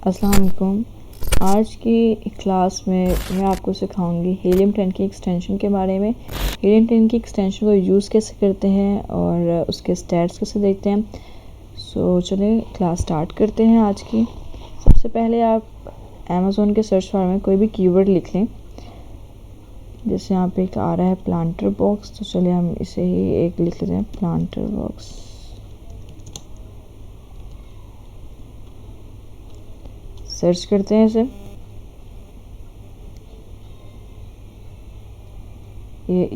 अस्सलाम वालेकुम। आज की क्लास में मैं आपको सिखाऊंगी हीलियम 10 की एक्सटेंशन के बारे में। हीलियम 10 की एक्सटेंशन को यूज़ कैसे करते हैं और उसके स्टैट्स कैसे देखते हैं। चलें क्लास स्टार्ट करते हैं आज की। सबसे पहले आप अमेज़ोन के सर्च बार में कोई भी कीवर्ड लिख लें। जैसे यहाँ पे एक आ रहा है प्लांटर बॉक्स, तो चलिए हम इसे ही एक लिख लेते हैं, प्लांटर बॉक्स। सर्च करते हैं इसे।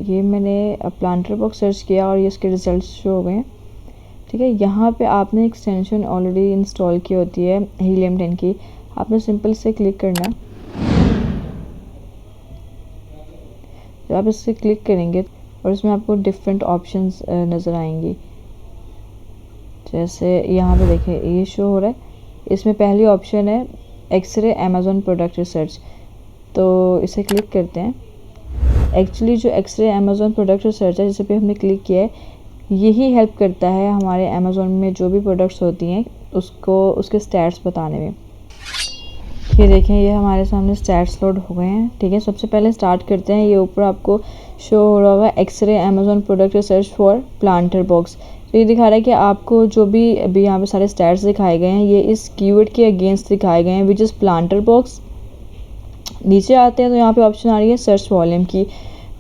ये मैंने प्लांटर बॉक्स सर्च किया और ये इसके रिजल्ट्स शो हो गए हैं। ठीक है, यहाँ पे आपने एक्सटेंशन ऑलरेडी इंस्टॉल की होती है हीलियम 10 की। आपने सिंपल से क्लिक करना है। जब आप इससे क्लिक करेंगे और इसमें आपको डिफरेंट ऑप्शंस नज़र आएंगी। जैसे यहाँ पे देखें ये शो हो रहा है। इसमें पहली ऑप्शन है एक्सरे अमेज़ोन प्रोडक्ट रिसर्च, तो इसे क्लिक करते हैं। एक्चुअली जो एक्सरे अमेज़ोन प्रोडक्ट रिसर्च है जिस पे हमने क्लिक किया है, यही हेल्प करता है हमारे अमेज़ोन में जो भी प्रोडक्ट्स होती हैं उसको उसके स्टैट्स बताने में। ये देखें, ये हमारे सामने स्टैट्स लोड हो गए हैं। ठीक है, सबसे पहले स्टार्ट करते हैं। ये ऊपर आपको शो हो रहा होगा x-ray Amazon product research for planter box. तो ये दिखा रहा है कि आपको जो भी अभी यहाँ पे सारे स्टैट्स दिखाए गए हैं ये इस कीवर्ड के अगेंस्ट दिखाए गए हैं, विच इज़ प्लांटर बॉक्स। नीचे आते हैं तो यहाँ पे ऑप्शन आ रही है सर्च वॉल्यूम की,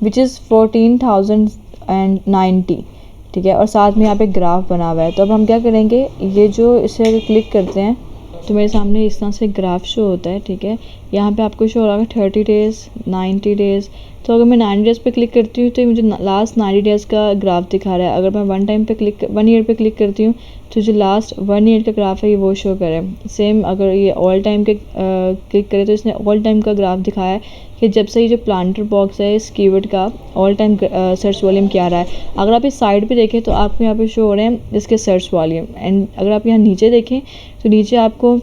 विच इज़ 14,090। ठीक है, और साथ में यहाँ पे ग्राफ बना हुआ है। तो अब हम क्या करेंगे, ये जो इसे अगर क्लिक करते हैं तो मेरे सामने इस तरह से ग्राफ शो होता है। ठीक है, यहाँ पे आपको शो हो रहा है 30 डेज़, 90 डेज़। तो अगर मैं 90 डेज़ पे क्लिक करती हूँ तो मुझे लास्ट 90 डेज़ का ग्राफ दिखा रहा है। अगर मैं 1 ईयर पे क्लिक करती हूँ तो जो लास्ट 1 ईयर का ग्राफ है ये वो शो करे। सेम अगर ये ऑल टाइम के क्लिक करें तो इसने ऑल टाइम का ग्राफ दिखाया है कि जब से ये जो प्लांटर बॉक्स है इस कीवर्ड का ऑल टाइम सर्च वॉल्यूम क्या रहा है। अगर आप इस साइड पे देखें तो आपको यहाँ पे शो हो रहे हैं इसके सर्च वॉल्यूम। एंड अगर आप यहाँ नीचे देखें तो नीचे आपको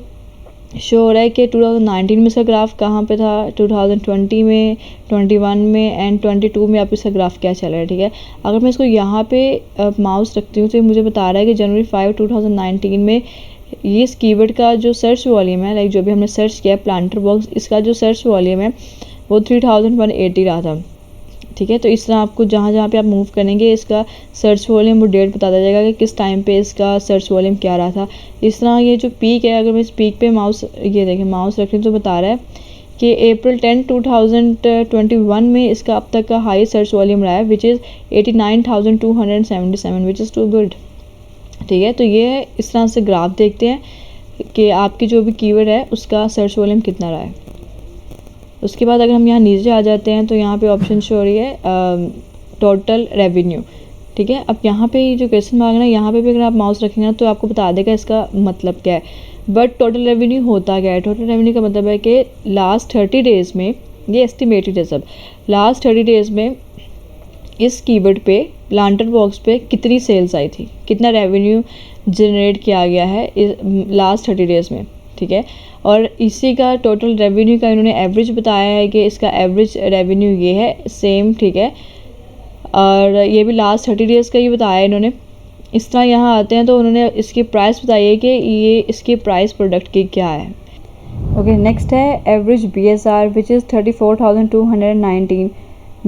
शो हो रहा है कि 2019 में इसका ग्राफ कहाँ पे था, 2020 में, 21 में एंड 22 में आप इसका ग्राफ क्या चल रहा है। ठीक है, अगर मैं इसको यहाँ पे माउस रखती हूँ तो मुझे बता रहा है कि जनवरी 5, 2019 में ये इस कीवर्ड का जो सर्च वॉल्यूम है, लाइक जो भी हमने सर्च किया है प्लांटर बॉक्स, इसका जो सर्च वॉल्यूम है वो 3180 रहा था। ठीक है, तो इस तरह आपको जहाँ जहाँ पे आप मूव करेंगे इसका सर्च वॉल्यूम वो डेट बताता जाएगा कि किस टाइम पे इसका सर्च वॉल्यूम क्या रहा था। इस तरह ये जो पीक है, अगर मैं इस पीक पे माउस ये देखें माउस रखें तो बता रहा है कि अप्रैल 10, 2021 में इसका अब तक का हाई सर्च वॉल्यूम रहा है, which is 89,277, which is too good. ठीक है, तो ये इस तरह से ग्राफ देखते हैं कि आपकी जो भी कीवर्ड है उसका सर्च वॉल्यूम कितना रहा है। उसके बाद अगर हम यहाँ नीचे आ जाते हैं तो यहाँ पे ऑप्शन शो हो रही है टोटल रेवेन्यू। ठीक है, अब यहाँ पे जो क्वेश्चन मार्क है ना, यहाँ पे भी अगर आप माउस रखेंगे ना तो आपको बता देगा इसका मतलब क्या है। बट टोटल रेवेन्यू होता क्या है, टोटल रेवेन्यू का मतलब है कि लास्ट 30 डेज़ में, ये एस्टिमेटेड है सब, लास्ट 30 डेज़ में इस कीवर्ड पे प्लांटर बॉक्स पे कितनी सेल्स आई थी, कितना रेवेन्यू जनरेट किया गया है लास्ट 30 डेज़ में। ठीक है, और इसी का टोटल रेवेन्यू का इन्होंने एवरेज बताया है कि इसका एवरेज रेवेन्यू ये है सेम। ठीक है, और ये भी लास्ट 30 डेज़ का ही बताया है इन्होंने। इस तरह यहाँ आते हैं तो उन्होंने इसकी प्राइस बताई है कि ये इसकी प्राइस प्रोडक्ट की क्या है। ओके, नेक्स्ट है average BSR, which is 34,219।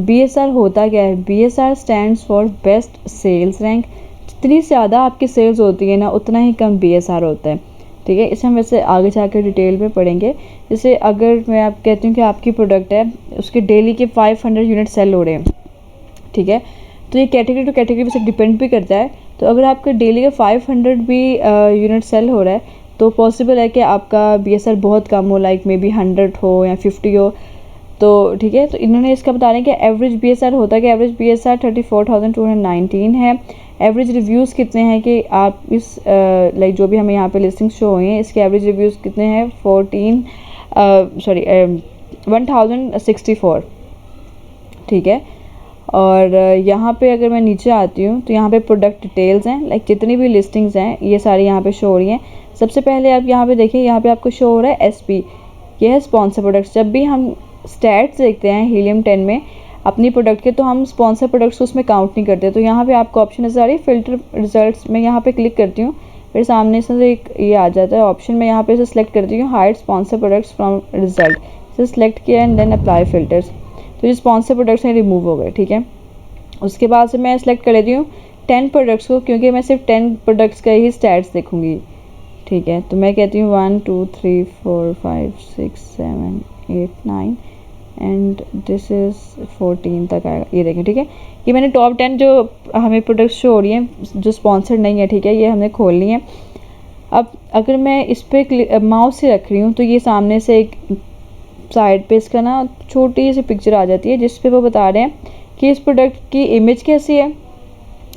BSR होता क्या है, BSR stands for best sales rank. जितनी ज़्यादा आपकी सेल्स होती है ना उतना ही कम BSR होता है। ठीक है, इसे हम वैसे आगे जाकर डिटेल में पढ़ेंगे। जैसे अगर मैं आप कहती हूँ कि आपकी प्रोडक्ट है उसके डेली के 500 यूनिट सेल हो रहे हैं। ठीक है, तो ये कैटेगरी टू कैटेगरी पे से डिपेंड भी करता है। तो अगर आपके डेली का 500 भी यूनिट सेल हो रहा है तो पॉसिबल है कि आपका BSR बहुत कम हो, लाइक मे बी 100 हो या 50 हो। तो ठीक है, तो इन्होंने इसका बता रहे हैं कि एवरेज BSR होता है कि एवरेज BSR 34,219 है। एवरेज रिव्यूज़ कितने हैं कि आप इस लाइक जो भी हमें यहाँ पे लिस्टिंग शो हुई हैं इसके एवरेज रिव्यूज़ कितने हैं, 1064। ठीक है, और यहाँ पे अगर मैं नीचे आती हूँ तो यहाँ पे प्रोडक्ट डिटेल्स हैं, लाइक जितनी भी लिस्टिंग्स हैं ये सारी यहाँ पे शो हो रही हैं। सबसे पहले आप यहाँ पे देखिए, यहाँ पे आपको शो हो रहा है SP, ये है स्पॉन्सर प्रोडक्ट्स। जब भी हम स्टैट्स देखते हैं हीलियम 10 में अपनी प्रोडक्ट के तो हम स्पॉन्सर प्रोडक्ट्स को उसमें काउंट नहीं करते। तो यहाँ पे आपको ऑप्शन नज़र आ रही है फिल्टर रिजल्ट्स में, यहाँ पे क्लिक करती हूँ फिर सामने से एक ये आ जाता है ऑप्शन, मैं यहाँ पे इसे सेलेक्ट करती हूँ hide sponsor products from result, इसे सेलेक्ट किया एंड देन अप्लाई फ़िल्टर्स। तो ये स्पॉन्सर प्रोडक्ट्स हैं रिमूव हो गए, ठीक है। उसके बाद से मैं सेलेक्ट कर लेती हूँ 10 प्रोडक्ट्स को, क्योंकि मैं सिर्फ 10 प्रोडक्ट्स का ही स्टैट्स देखूँगी, ठीक है। तो मैं कहती हूँ 1 2 3 4 5 6 7 8 9 एंड दिस इज़ 14 तक आएगा, ये देखें, ठीक है। ये मैंने टॉप 10 जो हमें प्रोडक्ट्स शो हो रही हैं जो स्पॉन्सर्ड नहीं है, ठीक है, ये हमने खोलनी है। अब अगर मैं इस पर माउस से रख रही हूँ तो ये सामने से एक साइड पे इसका ना छोटी सी पिक्चर आ जाती है जिस पे वो बता रहे हैं कि इस प्रोडक्ट की इमेज कैसी है,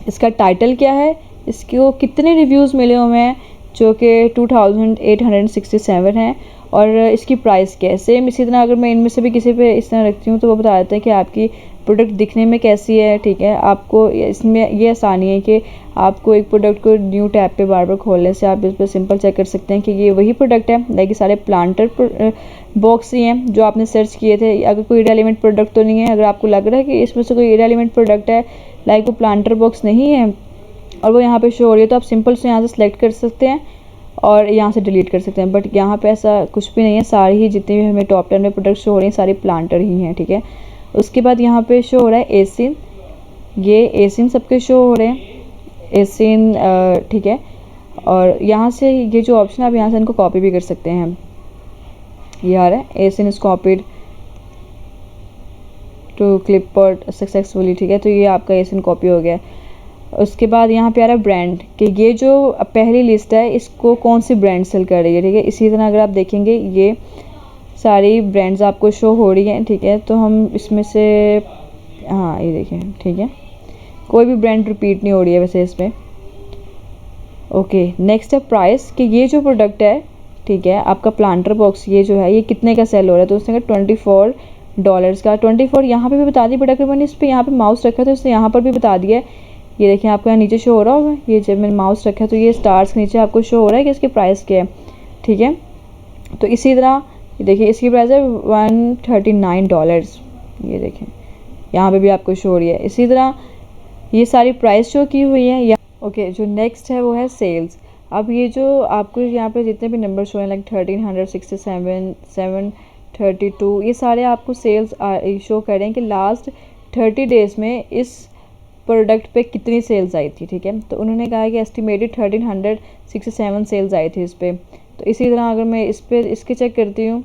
इसका टाइटल क्या है, इसको कितने रिव्यूज़ मिले हुए हैं जो कि 2867 हैं, और इसकी प्राइस क्या है। सेम इसी तरह अगर मैं इनमें से भी किसी पे इस तरह रखती हूँ तो वो बता देता है कि आपकी प्रोडक्ट दिखने में कैसी है, ठीक है। आपको इसमें ये आसानी है कि आपको एक प्रोडक्ट को न्यू टैब पे बार बार खोलने से आप इस पर सिंपल चेक कर सकते हैं कि ये वही प्रोडक्ट है। लाइक सारे प्लांटर बॉक्स ही हैं जो आपने सर्च किए थे। अगर कोई इरेलीवेंट प्रोडक्ट तो नहीं है, अगर आपको लग रहा है कि इसमें से कोई इरेलीवेंट प्रोडक्ट है, लाइक वो प्लांटर बॉक्स नहीं है और वो यहाँ पे शो हो रही है, तो आप सिंपल से यहाँ से सेलेक्ट कर सकते हैं और यहाँ से डिलीट कर सकते हैं। बट यहाँ पे ऐसा कुछ भी नहीं है, सारी ही जितने भी हमें टॉप 10 में प्रोडक्ट शो हो रही हैं सारी प्लांटर ही हैं, ठीक है। उसके बाद यहाँ पे शो हो रहा है एसिन, ये एसिन सबके शो हो रहे हैं, एसिन, ठीक है। और यहाँ से ये जो ऑप्शन है आप यहाँ से इनको कॉपी भी कर सकते हैं। ये आ रहा है ASIN is copied to clipboard successfully, ठीक है। तो ये आपका एसिन कॉपी हो गया। उसके बाद यहाँ पे आ रहा है ब्रांड, कि ये जो पहली लिस्ट है इसको कौन सी ब्रांड सेल कर रही है, ठीक है। इसी तरह अगर आप देखेंगे ये सारी ब्रांड्स आपको शो हो रही हैं, ठीक है। तो हम इसमें से, हाँ ये देखें, ठीक है, कोई भी ब्रांड रिपीट नहीं हो रही है वैसे इसमें। ओके, नेक्स्ट है प्राइस, कि ये जो प्रोडक्ट है, ठीक है, आपका प्लांटर बॉक्स ये जो है ये कितने का सेल हो रहा है। तो उसने कहा $24 का, 24 यहाँ पे भी बता दी। बट अगर मैंने इस पर यहाँ पे माउस रखा तो उसने यहाँ पर भी बता दिया है। ये देखिए आपको यहाँ नीचे शो हो रहा होगा, ये जब मैंने माउस रखा है तो ये स्टार्स के नीचे आपको शो हो रहा है कि इसकी प्राइस क्या है, ठीक है। तो इसी तरह देखिए इसकी प्राइस है $139, ये देखें यहाँ पे भी आपको शो हो रही है। इसी तरह ये सारी प्राइस शो की हुई है। ओके, जो नेक्स्ट है वो है सेल्स। अब ये जो आपको यहाँ पे जितने भी नंबर शो हैं लाइक 1367, 732, ये सारे आपको सेल्स शो करें कि लास्ट 30 डेज़ में इस प्रोडक्ट पे कितनी सेल्स आई थी, ठीक है। तो उन्होंने कहा कि एस्टिमेटेड 1367 सेल्स आई थी इस पर। तो इसी तरह अगर मैं इस पर इसके चेक करती हूँ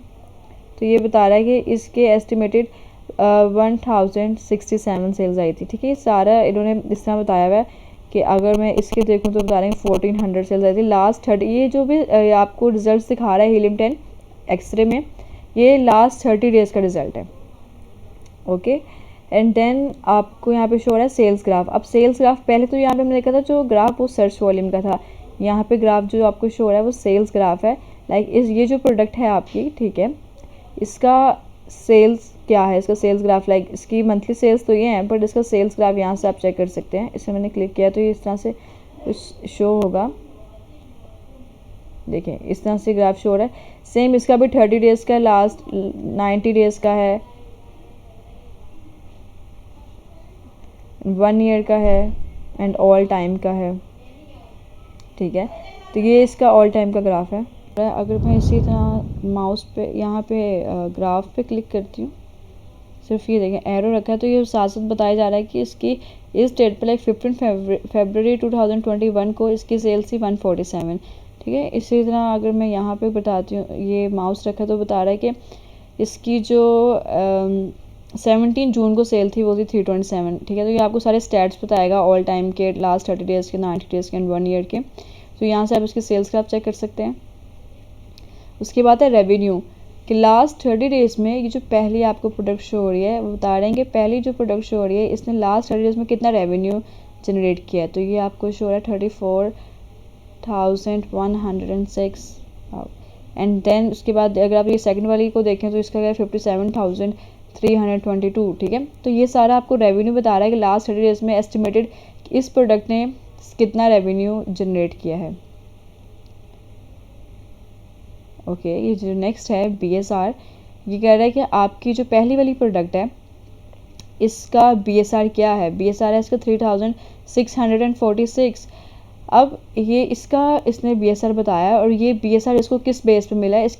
तो ये बता रहा है कि इसके एस्टिमेटेड 1067 सेल्स आई थी, ठीक है। सारा इन्होंने इस तरह बताया हुआ है कि अगर मैं इसके देखूँ तो बता रहे हैं 1400 सेल्स आई थी लास्ट 30। ये जो भी आपको रिजल्ट दिखा रहा है हीलियम 10 एक्सरे में, ये लास्ट 30 डेज़ का रिज़ल्ट है, ओके। एंड देन आपको यहाँ पे शो हो रहा है सेल्स ग्राफ। अब सेल्स ग्राफ पहले तो यहाँ पे मैंने देखा था जो ग्राफ वो सर्च वॉल्यूम का था, यहाँ पे ग्राफ जो आपको शो हो रहा है वो सेल्स ग्राफ है। लाइक ये जो प्रोडक्ट है आपकी, ठीक है, इसका सेल्स क्या है, इसका सेल्स ग्राफ, लाइक इसकी मंथली सेल्स तो ये है बट इसका सेल्स ग्राफ यहाँ से आप चेक कर सकते हैं। इसमें मैंने क्लिक किया तो ये इस तरह से कुछ शो होगा, देखें इस तरह से ग्राफ शो हो रहा है। सेम इसका भी 30 डेज़ का, लास्ट 90 डेज़ का है, 1 ईयर का है एंड ऑल टाइम का है, ठीक है। तो ये इसका ऑल टाइम का ग्राफ है। अगर मैं इसी तरह माउस पे यहाँ पे ग्राफ पे क्लिक करती हूँ, सिर्फ ये देखें एरो रखा है, तो ये साथ साथ बताया जा रहा है कि इसकी इस डेट पर लाइक 15 फरवरी 2021 को इसकी सेल्स थी 147, ठीक है। इसी तरह अगर मैं यहाँ पे बताती हूँ, ये माउस रखा तो बता रहा है कि इसकी जो 17 जून को सेल थी वो थी 327, ठीक है। तो ये आपको सारे स्टैट्स बताएगा ऑल टाइम के, लास्ट 30 डेज़ के, 90 डेज़ के एंड 1 ईयर के। तो यहाँ से आप इसके सेल्स का आप चेक कर सकते हैं। उसके बाद है रेवेन्यू, कि लास्ट 30 डेज़ में ये जो पहली आपको प्रोडक्ट शो हो रही है वो बता रहे हैं कि पहली जो प्रोडक्ट शो हो रही है इसने लास्ट 30 डेज़ में कितना रेवेन्यू जनरेट किया है। तो ये आपको शो हो रहा है 34,106। एंड देन उसके बाद अगर आप ये सेकंड वाली को देखें तो इसका क्या है 57,322, ठीक है। तो ये सारा आपको रेवेन्यू बता रहा है कि लास्ट 30 डेज़ में एस्टिमेटेड इस प्रोडक्ट ने कितना रेवेन्यू जनरेट किया है, ओके। ये जो नेक्स्ट है BSR, ये कह रहा है कि आपकी जो पहली वाली प्रोडक्ट है इसका BSR क्या है। BSR है इसका 3646। अब ये इसका इसने BSR बताया और ये BSR इसको किस बेस पे मिला है, इसकी